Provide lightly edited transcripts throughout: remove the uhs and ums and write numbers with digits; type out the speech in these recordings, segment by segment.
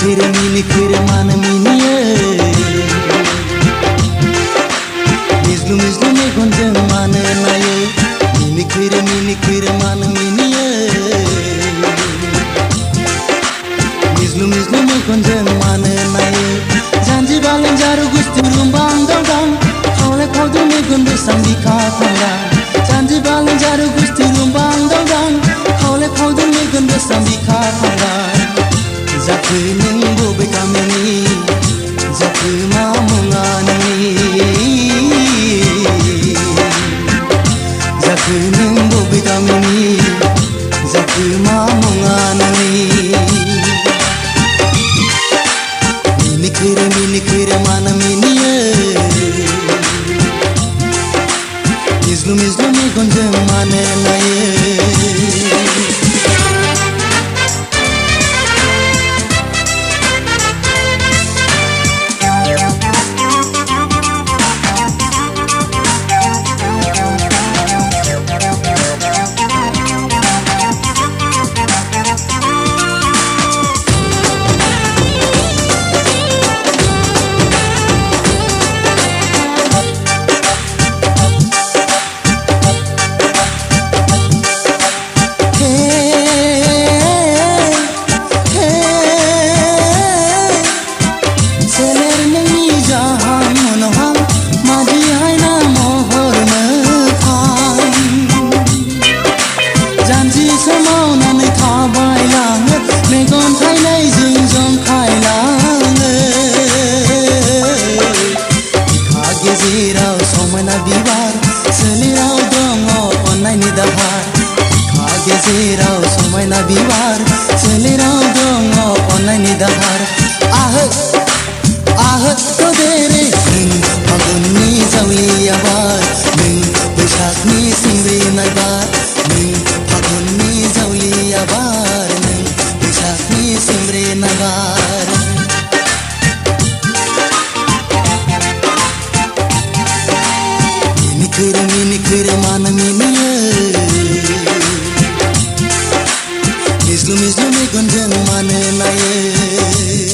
Minikir mana minie Mislu me gonjang mana naye Minikir mana minie Mislu me gonjang mana naye Janji balang jaru gusti rumbang dang Khole khodu me gonbe sambi kha khanga Janji balang jaru gusti rumbang dang Khole khodu me gonbe sambi kha khanga Jaku nung bobe kamini Jaku mamungani Jaku nung bobe kamini Jaku mamungani Minikir mana minie Mislu me gonjang mana naye Gezirau somai na biwar selirau dongo onai ni dahar ah to dere ning paguni jawi abar ning boshak ni simri nai bar ning paguni jawi abar ning boshak ni simri nai bar minikir mana minie Mislu me gonjang mana naye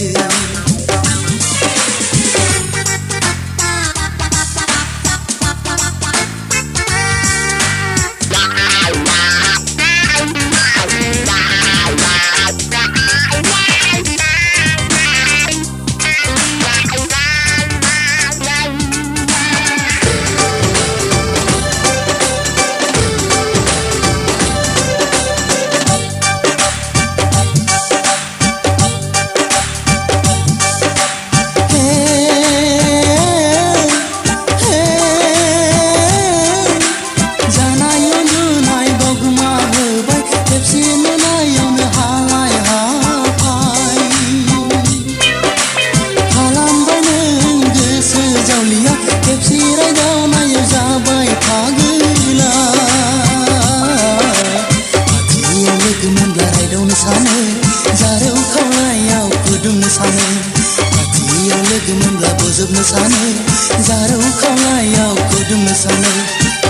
Zaru khawlayau kudum sane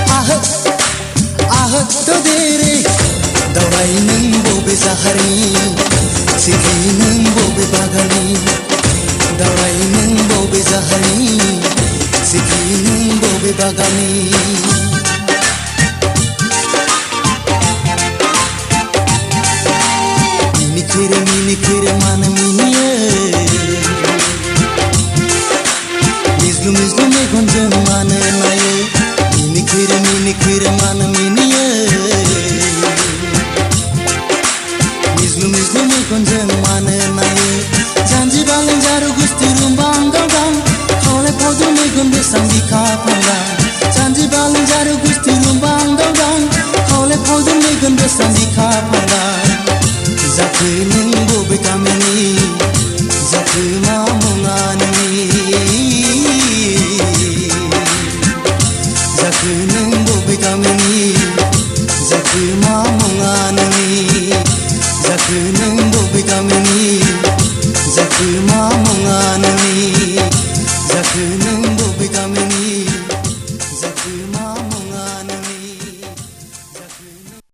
ah to dere dawai nung bobe zahari sikhi nung bobe bagani dawai nung bobe zahari sikhi nung bobe bagani minikir mana minie Mislu me gonjang mana naye Minikir mana minie Mislu me gonjang mana naye Janji balang jaru gusti rumbang dang Khole khodu me gonbe sambi kha khanga Janji balang jaru gusti rumbang Megan बेसां बिखा